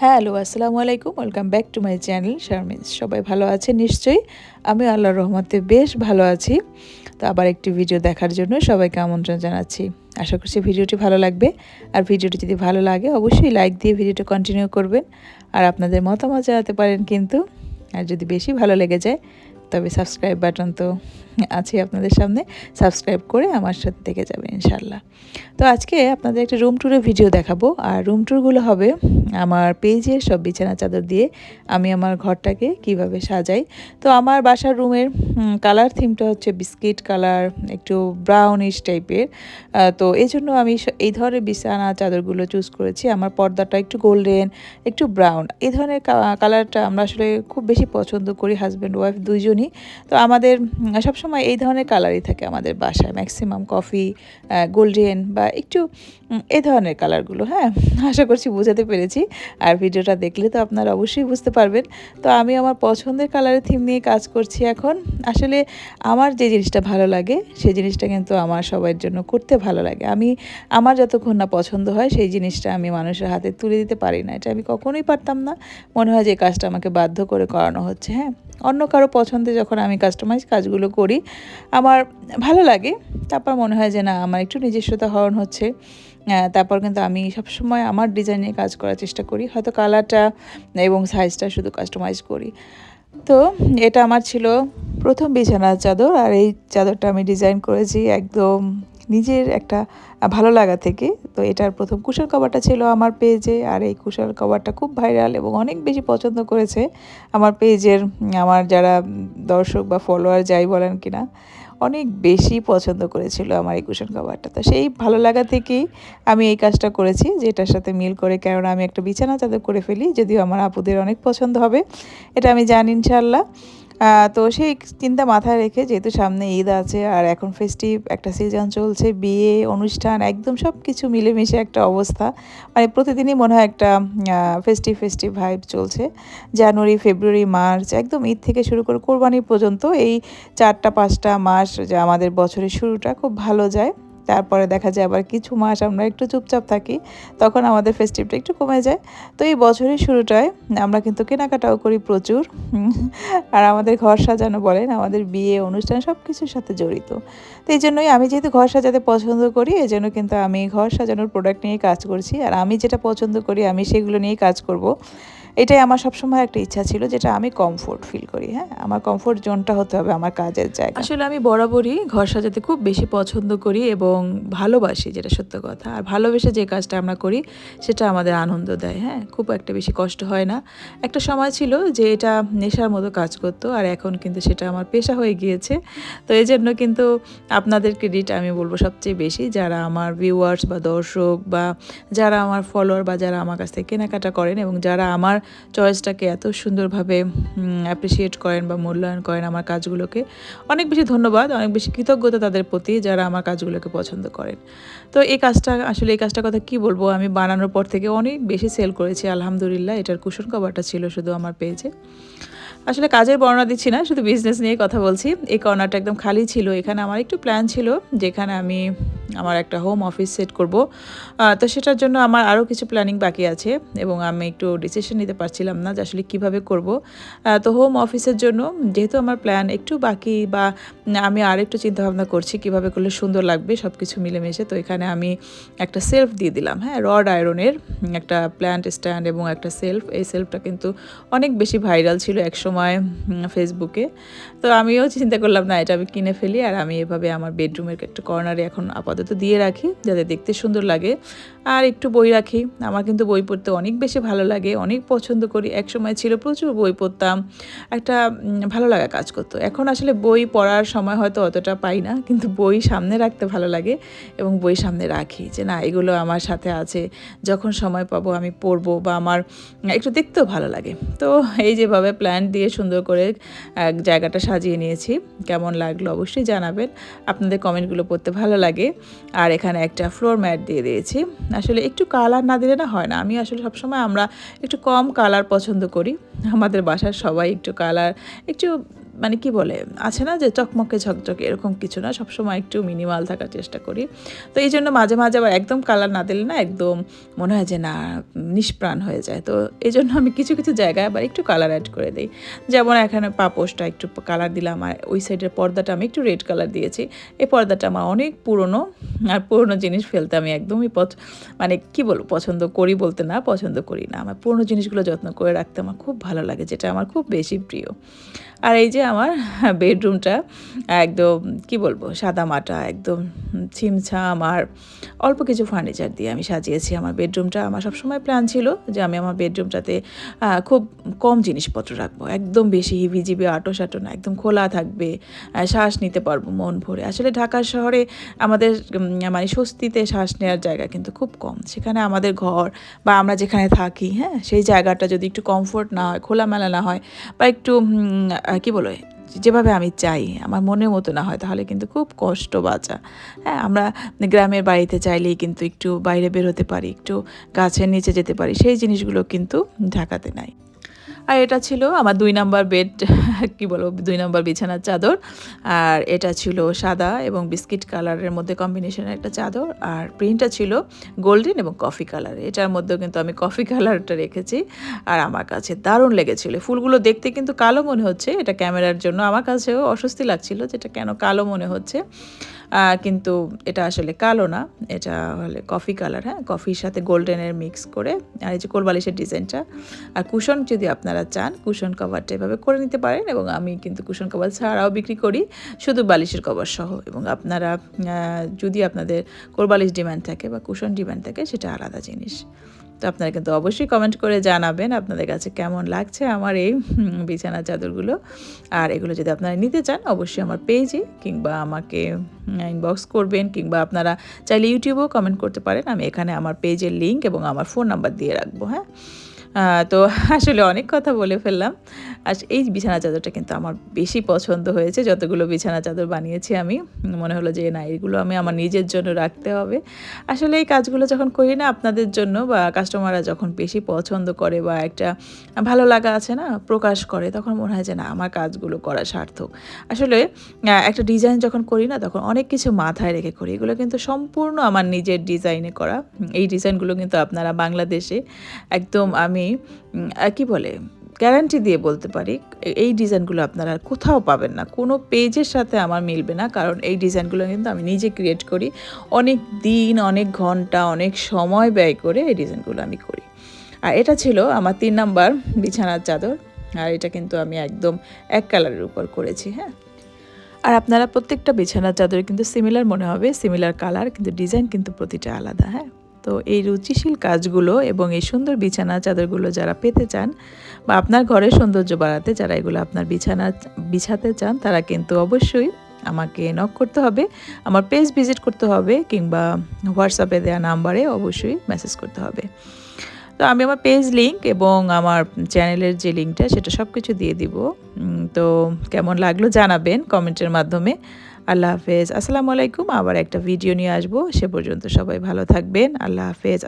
Hello, আসসালামু আলাইকুম। Welcome back to my channel Sharmin's. সবাই ভালো আছেন নিশ্চয়ই? আমি আল্লাহর রহমতে বেশ ভালো আছি। তো আবার একটি ভিডিও দেখার জন্য সবাইকে আমন্ত্রণ জানাচ্ছি। আশা করছি ভিডিওটি ভালো লাগবে। আর ভিডিওটি যদি ভালো লাগে অবশ্যই লাইক দিয়ে ভিডিওটা কন্টিনিউ করবেন। আর আপনাদের মতামত জানাতে পারেন কিন্তু। আর যদি বেশি ভালো লেগে যায় তবে সাবস্ক্রাইব বাটন তো আছে আপনাদের সামনে। সাবস্ক্রাইব করে আমার সাথে থেকে যাবেন ইনশাআল্লাহ। তো আজকে আপনাদের একটা রুম ট্যুরের ভিডিও দেখাবো। আর রুম ট্যুরগুলো হবে আমার পেজের সব বিছানা চাদর দিয়ে আমি আমার ঘরটাকে কিভাবে সাজাই। তো আমার বাসার রুমের কালার থিমটা হচ্ছে বিস্কিট কালার, একটু ব্রাউনিশ টাইপের। তো এই জন্য আমি এই ধরনের বিছানা চাদরগুলো চুজ করেছি। আমার পর্দাটা একটু গোল্ডেন, একটু ব্রাউন এই ধরনের কালারটা আমরা আসলে খুব বেশি পছন্দ করি হাজব্যান্ড ওয়াইফ দুইজনই। তো আমাদের সবসময় এই ধরনের কালারই থাকে আমাদের বাসায়, ম্যাক্সিমাম কফি, গোল্ডেন বা একটু এই ধরনের কালারগুলো। হ্যাঁ, আশা করছি বোঝাতে পেরেছি। আর ভিডিওটা দেখলে তো আপনারা অবশ্যই বুঝতে পারবেন। তো আমি আমার পছন্দের কালারের থিম নিয়ে কাজ করছি এখন। আসলে আমার যে জিনিসটা ভালো লাগে সেই জিনিসটা কিন্তু আমার সবার জন্য করতে ভালো লাগে। আমার যতক্ষণ না পছন্দ হয় সেই জিনিসটা আমি মানুষের হাতে তুলে দিতে পারি না। এটা আমি কখনোই পারতাম না। মনে হয় যে এই কাজটা আমাকে বাধ্য করে করানো হচ্ছে। হ্যাঁ, অন্য কারো পছন্দে যখন আমি কাস্টমাইজ কাজগুলো করি আমার ভালো লাগে। তারপর মনে হয় যে না, আমার একটু নিজস্বতা হরণ হচ্ছে। তারপর কিন্তু আমি সবসময় আমার ডিজাইন নিয়ে কাজ করার চেষ্টা করি। হয়তো কালারটা এবং সাইজটা শুধু কাস্টমাইজ করি। তো এটা আমার ছিল প্রথম বিছানার চাদর। আর এই চাদরটা আমি ডিজাইন করেছি একদম নিজের একটা ভালো লাগা থেকে। তো এটার প্রথম কুশন কভারটা ছিল আমার পেজে। আর এই কুশন কভারটা খুব ভাইরাল এবং অনেক বেশি পছন্দ করেছে আমার পেজের আমার যারা দর্শক বা ফলোয়ার যাই বলেন কিনা, অনেক বেশি পছন্দ করেছিল আমার এই কুশন কভারটা। তো সেই ভালো লাগা থেকেই আমি এই কাজটা করেছি, যেটার সাথে মিল করে, কেননা আমি একটা বিছানা চাদর করে ফেলি, যদিও আমার আপুদের অনেক পছন্দ হবে এটা আমি জানি ইনশাআল্লাহ। তো সেই চিন্তা মাথায় রেখে, যেহেতু সামনে ঈদ আছে আর এখন ফেস্টিভ একটা সিজন চলছে, বিয়ে অনুষ্ঠান একদম সব কিছু মিলেমিশে একটা অবস্থা, মানে প্রতিদিনই মনে হয় একটা ফেস্টিভ ফেস্টিভ ভাইব চলছে। জানুয়ারি, ফেব্রুয়ারি, মার্চ একদম ঈদ থেকে শুরু করে কোরবানি পর্যন্ত এই 4-5টা মাস যা আমাদের বছরের শুরুটা খুব ভালো যায়। তারপরে দেখা যায় আবার কিছু মাস আমরা একটু চুপচাপ থাকি, তখন আমাদের ফেস্টিভটা একটু কমে যায়। তো এই বছরের শুরুটায় আমরা কিন্তু কেনাকাটাও করি প্রচুর। আর আমাদের ঘর সাজানো বলেন, আমাদের বিয়ে অনুষ্ঠান সব কিছুর সাথে জড়িত। তো এই জন্যই আমি যেহেতু ঘর সাজাতে পছন্দ করি, এই জন্য কিন্তু আমি ঘর সাজানোর প্রোডাক্ট নিয়ে কাজ করছি। আর আমি যেটা পছন্দ করি আমি সেগুলো নিয়েই কাজ করব। এটাই আমার সবসময় একটা ইচ্ছা ছিল, যেটা আমি কমফোর্ট ফিল করি। হ্যাঁ, আমার কমফোর্ট জোনটা হতে হবে আমার কাজের জায়গা। আসলে আমি বরাবরই ঘর সাজাতে খুব বেশি পছন্দ করি এবং ভালোবাসি, যেটা সত্য কথা। আর ভালোবেসে যে কাজটা আমরা করি সেটা আমাদের আনন্দ দেয়। হ্যাঁ, খুব একটা বেশি কষ্ট হয় না। একটা সময় ছিল যে এটা নেশার মতো কাজ করতো, আর এখন কিন্তু সেটা আমার পেশা হয়ে গিয়েছে। তো এই জন্য কিন্তু আপনাদের ক্রেডিট আমি বলবো সবচেয়ে বেশি, যারা আমার ভিউয়ার্স বা দর্শক বা যারা আমার ফলোয়ার বা যারা আমার কাছ থেকে কেনাকাটা করেন এবং যারা আমার চয়েসটাকে এত সুন্দরভাবে অ্যাপ্রিসিয়েট করেন বা মূল্যায়ন করেন আমার কাজগুলোকে। অনেক বেশি ধন্যবাদ, অনেক বেশি কৃতজ্ঞতা তাদের প্রতি যারা আমার কাজগুলোকে পছন্দ করেন। তো এই কাজটার কথা কি বলবো, আমি বানানোর পর থেকে অনেক বেশি সেল করেছি আলহামদুলিল্লাহ। এটার কুশন কভারটা ছিল শুধু আমার পেজে। আসলে কাজের বর্ণনা দিচ্ছি না, শুধু বিজনেস নিয়ে কথা বলছি। এই কর্নারটা একদম খালি ছিল। এখানে আমার একটু প্ল্যান ছিল যেখানে আমি আমার একটা হোম অফিস সেট করব। তো সেটার জন্য আমার আরও কিছু প্ল্যানিং বাকি আছে এবং আমি একটু ডিসিশন নিতে পারছিলাম না যে আসলে কীভাবে করব। তো হোম অফিসের জন্য যেহেতু আমার প্ল্যান একটু বাকি, বা আমি আরেকটু চিন্তাভাবনা করছি কীভাবে করলে সুন্দর লাগবে সব কিছু মিলেমিশে। তো এখানে আমি একটা সেলফ দিয়ে দিলাম। হ্যাঁ, রড আয়রনের একটা প্ল্যান্ট স্ট্যান্ড এবং একটা সেলফ। এই সেলফটা কিন্তু অনেক বেশি ভাইরাল ছিল একসময় ফেসবুকে। তো আমিও চিন্তা করলাম না, এটা আমি কিনে ফেলি আর আমি এভাবে আমার বেডরুমের একটা কর্নারে এখন আপাতত দিয়ে রাখি, যাতে দেখতে সুন্দর লাগে। আর একটু বই রাখি। আমার কিন্তু বই পড়তে অনেক বেশি ভালো লাগে, অনেক পছন্দ করি। একসময় ছিল প্রচুর বই পড়তাম, একটা ভালো লাগা কাজ করতো। এখন আসলে বই পড়ার সময় হয়তো অতটা পাই না, কিন্তু বই সামনে রাখতে ভালো লাগে এবং বই সামনে রাখি যে না, এগুলো আমার সাথে আছে, যখন সময় পাবো আমি পড়বো বা আমার একটু দেখতেও ভালো লাগে। তো এই যেভাবে প্ল্যান্ট দিয়ে সুন্দর করে জায়গাটা সাজিয়ে নিয়েছি, কেমন লাগলো অবশ্যই জানাবেন। আপনাদের কমেন্টগুলো পড়তে ভালো লাগে। আর এখানে একটা ফ্লোর ম্যাট দিয়ে দিয়েছি। আসলে একটু কালার না দিলে না হয় না। আমি আসলে সবসময় আমরা একটু কম কালার পছন্দ করি। আমাদের বাসার সবাই একটু কালার একটু মানে কি বলে আছে না যে চকমকে ঝকঝকে এরকম কিছু না, সবসময় একটু মিনিমাল থাকার চেষ্টা করি। তো এই জন্য মাঝে মাঝে আবার একদম কালার না দিলে না একদম মনে হয় যে না নিষ্প্রাণ হয়ে যায়। তো এই জন্য আমি কিছু কিছু জায়গায় আবার একটু কালার অ্যাড করে দিই। যেমন এখানে পাপোশটা একটু কালার দিলাম, আর ওই সাইডের পর্দাটা আমি একটু রেড কালার দিয়েছি। এই পর্দাটা আমার অনেক পুরনো, আর পুরনো জিনিস ফেলতে আমি একদমই মানে কি বলবো, পছন্দ করি বলতে না, পছন্দ করি না। আমার পুরনো জিনিসগুলো যত্ন করে রাখতে আমার খুব ভালো লাগে, যেটা আমার খুব বেশি প্রিয়। আর এই যে আমার বেডরুমটা একদম কি বলবো সাদামাটা, একদম ছিমছাম, আর অল্প কিছু ফার্নিচার দিয়ে আমি সাজিয়েছি আমার বেডরুমটা। আমার সবসময় প্ল্যান ছিল যে আমি আমার বেডরুমটাতে খুব কম জিনিসপত্র রাখবো, একদম বেশি হিবিজিবি আটো না, একদম খোলা থাকবে, শ্বাস নিতে পারবো মন ভরে। আসলে ঢাকার শহরে আমাদের মানে স্বস্তিতে শ্বাস নেওয়ার জায়গা কিন্তু খুব কম। সেখানে আমাদের ঘর বা আমরা যেখানে থাকি, হ্যাঁ, সেই জায়গাটা যদি একটু কমফোর্ট না হয়, খোলামেলা না হয়, বা একটু কি বলে যেভাবে আমি চাই আমার মনের মতো না হয়, তাহলে কিন্তু খুব কষ্ট বাঁচা। হ্যাঁ, আমরা গ্রামের বাড়িতে চাইলেই কিন্তু একটু বাইরে বের হতে পারি, একটু গাছের নিচে যেতে পারি, সেই জিনিসগুলো কিন্তু ঢাকাতে নাই। আর এটা ছিল আমার 2 নাম্বার বেড, কি বলবো 2 নাম্বার বিছানার চাদর। আর এটা ছিল সাদা এবং বিস্কিট কালারের মধ্যে কম্বিনেশনের একটা চাদর, আর প্রিন্টটা ছিল গোল্ডেন এবং কফি কালার। এটার মধ্যেও কিন্তু আমি কফি কালারটা রেখেছি, আর আমার কাছে দারুণ লেগেছিল। ফুলগুলো দেখতে কিন্তু কালো মনে হচ্ছে, এটা ক্যামেরার জন্য আমার কাছেও অস্বস্তি লাগছিল যেটা কেন কালো মনে হচ্ছে, কিন্তু এটা আসলে কালো না, এটা হলে কফি কালার। হ্যাঁ, কফির সাথে গোল্ডেনের মিক্স করে। আর এই যে কোলবালিশের ডিজাইনটা, আর কুশন যদি আপনারা চান কুশন কভারটা এভাবে করে নিতে পারেন, এবং আমি কিন্তু কুশন কভার ছাড়াও বিক্রি করি, শুধু বালিশের কভার সহ। এবং আপনারা যদি আপনাদের কোলবালিশ ডিমান্ড থাকে বা কুশন ডিমান্ড থাকে, সেটা আলাদা জিনিস। তো আপনারা কিন্তু অবশ্যই কমেন্ট করে জানাবেন আপনাদের কাছে কেমন লাগছে আমার এই বিছানার চাদরগুলো। আর এগুলো যদি আপনারা নিতে চান, অবশ্যই আমার পেজে কিংবা আমাকে ইনবক্স করবেন, কিংবা আপনারা চাইলে ইউটিউবেও কমেন্ট করতে পারেন। আমি এখানে আমার পেজের লিঙ্ক এবং আমার ফোন নাম্বার দিয়ে রাখবো। হ্যাঁ, তো আসলে অনেক কথা বলে ফেললাম। আর এই বিছানা চাদরটা কিন্তু আমার বেশি পছন্দ হয়েছে, যতগুলো বিছানা চাদর বানিয়েছি আমি। মনে হলো যে না, এগুলো আমি আমার নিজের জন্য রাখতে হবে। আসলে এই কাজগুলো যখন করি না আপনাদের জন্য, বা কাস্টমাররা যখন বেশি পছন্দ করে বা একটা ভালো লাগা আছে না প্রকাশ করে, তখন মনে হয় যে না, আমার কাজগুলো করা সার্থক। আসলে একটা ডিজাইন যখন করি না, তখন অনেক কিছু মাথায় রেখে করি। এগুলো কিন্তু সম্পূর্ণ আমার নিজের ডিজাইনে করা। এই ডিজাইনগুলো কিন্তু আপনারা বাংলাদেশে একদম আমি কি বলে গ্যারান্টি দিয়ে বলতে পারি, এই ডিজাইনগুলো আপনারা কোথাও পাবেন না, কোনো পেজের সাথে আমার মিলবে না। কারণ এই ডিজাইনগুলো কিন্তু আমি নিজে ক্রিয়েট করি, অনেক দিন, অনেক ঘন্টা, অনেক সময় ব্যয় করে এই ডিজাইনগুলো আমি করি। আর এটা ছিল আমার 3 নাম্বার বিছানার চাদর, আর এটা কিন্তু আমি একদম এক কালারের উপর করেছি। হ্যাঁ, আর আপনারা প্রত্যেকটা বিছানার চাদর কিন্তু সিমিলার মনে হবে, সিমিলার কালার, কিন্তু ডিজাইন কিন্তু প্রতিটা আলাদা। হ্যাঁ, তো এই রুচিশীল কাজগুলো এবং এই সুন্দর বিছানা চাদরগুলো যারা পেতে চান, বা আপনার ঘরের সৌন্দর্য বাড়াতে যারা এগুলো আপনার বিছাতে চান, তারা কিন্তু অবশ্যই আমাকে নক করতে হবে, আমার পেজ ভিজিট করতে হবে, কিংবা হোয়াটসঅ্যাপে দেওয়া নাম্বারে অবশ্যই মেসেজ করতে হবে। তো আমি আমার পেজ লিঙ্ক এবং আমার চ্যানেলের যে লিঙ্কটা, সেটা সব কিছু দিয়ে দিব। তো কেমন লাগলো জানাবেন কমেন্টের মাধ্যমে। আল্লাহ হাফেজ, আসসালামু আলাইকুম। আবার একটা ভিডিও নিয়ে আসবো, সে পর্যন্ত সবাই ভালো থাকবেন। আল্লাহ হাফেজ।